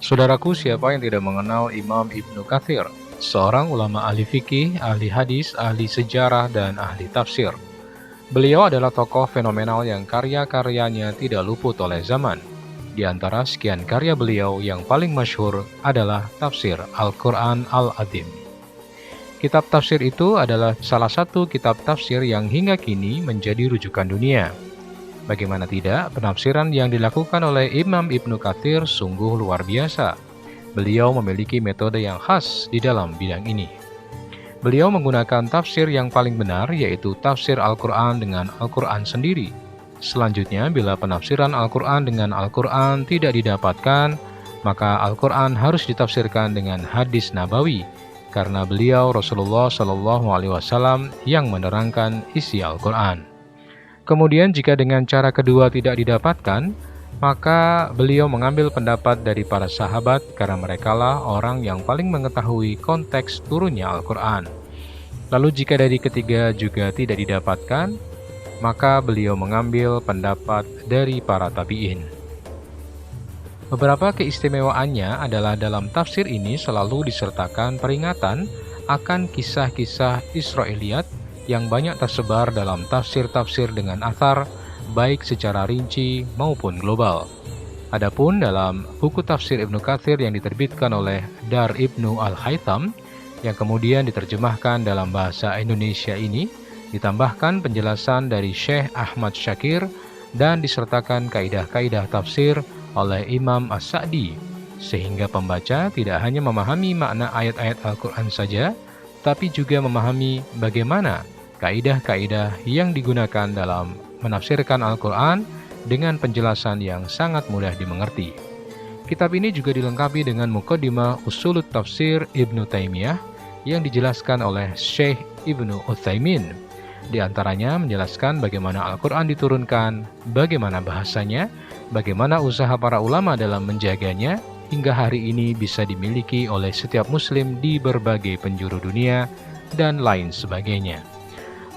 Saudaraku, siapa yang tidak mengenal Imam Ibnu Katsir, seorang ulama ahli fikih, ahli hadis, ahli sejarah, dan ahli tafsir. Beliau adalah tokoh fenomenal yang karya-karyanya tidak luput oleh zaman. Di antara sekian karya beliau yang paling masyhur adalah Tafsir Al-Quran Al-Azim. Kitab tafsir itu adalah salah satu kitab tafsir yang hingga kini menjadi rujukan dunia. Bagaimana tidak, penafsiran yang dilakukan oleh Imam Ibnu Katsir sungguh luar biasa. Beliau memiliki metode yang khas di dalam bidang ini. Beliau menggunakan tafsir yang paling benar, yaitu tafsir Al-Quran dengan Al-Quran sendiri. Selanjutnya, bila penafsiran Al-Quran dengan Al-Quran tidak didapatkan, maka Al-Quran harus ditafsirkan dengan hadis nabawi, karena beliau Rasulullah SAW yang menerangkan isi Al-Quran. Kemudian jika dengan cara kedua tidak didapatkan, maka beliau mengambil pendapat dari para sahabat karena merekalah orang yang paling mengetahui konteks turunnya Al-Quran. Lalu jika dari ketiga juga tidak didapatkan, maka beliau mengambil pendapat dari para tabi'in. Beberapa keistimewaannya adalah dalam tafsir ini selalu disertakan peringatan akan kisah-kisah Israiliyat yang banyak tersebar dalam tafsir-tafsir dengan athar, baik secara rinci maupun global. Adapun dalam buku tafsir Ibnu Katsir yang diterbitkan oleh Dar Ibnu Al-Haytham, yang kemudian diterjemahkan dalam bahasa Indonesia ini, ditambahkan penjelasan dari Syekh Ahmad Syakir dan disertakan kaidah-kaidah tafsir oleh Imam As-Sa'di, sehingga pembaca tidak hanya memahami makna ayat-ayat Al-Quran saja, tapi juga memahami bagaimana kaidah-kaidah yang digunakan dalam menafsirkan Al-Quran dengan penjelasan yang sangat mudah dimengerti. Kitab ini juga dilengkapi dengan Muqaddimah Usulut Tafsir Ibnu Taimiyah yang dijelaskan oleh Syekh Ibnu Utsaimin. Di antaranya menjelaskan bagaimana Al-Quran diturunkan, bagaimana bahasanya, bagaimana usaha para ulama dalam menjaganya, hingga hari ini bisa dimiliki oleh setiap muslim di berbagai penjuru dunia, dan lain sebagainya.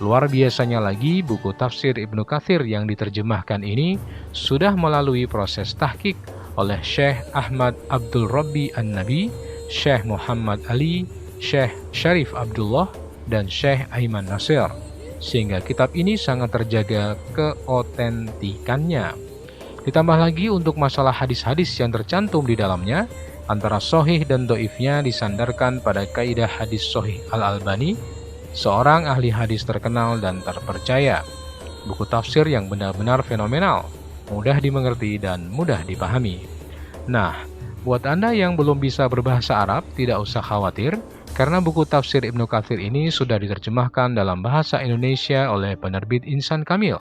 Luar biasanya lagi, buku tafsir Ibnu Katsir yang diterjemahkan ini sudah melalui proses tahqiq oleh Syekh Ahmad Abdul Rabbi An-Nabi, Syekh Muhammad Ali, Syekh Syarif Abdullah, dan Syekh Aiman Nasir, sehingga kitab ini sangat terjaga keotentikannya. Ditambah lagi untuk masalah hadis-hadis yang tercantum di dalamnya, antara sahih dan dhaifnya disandarkan pada kaidah hadis sahih Al-Albani, seorang ahli hadis terkenal dan terpercaya. Buku tafsir yang benar-benar fenomenal, mudah dimengerti dan mudah dipahami. Nah, buat Anda yang belum bisa berbahasa Arab, tidak usah khawatir, karena buku tafsir Ibnu Katsir ini sudah diterjemahkan dalam bahasa Indonesia oleh penerbit Insan Kamil.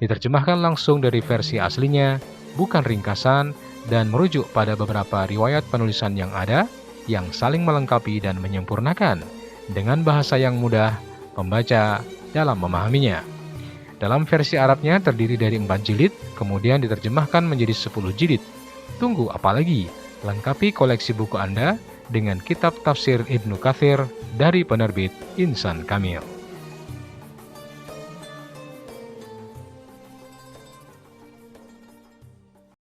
Diterjemahkan langsung dari versi aslinya, bukan ringkasan, dan merujuk pada beberapa riwayat penulisan yang ada, yang saling melengkapi dan menyempurnakan, dengan bahasa yang mudah pembaca dalam memahaminya. Dalam versi Arabnya terdiri dari 4 jilid, kemudian diterjemahkan menjadi 10 jilid. Tunggu apa lagi? Lengkapi koleksi buku Anda dengan kitab tafsir Ibnu Katsir dari penerbit Insan Kamil.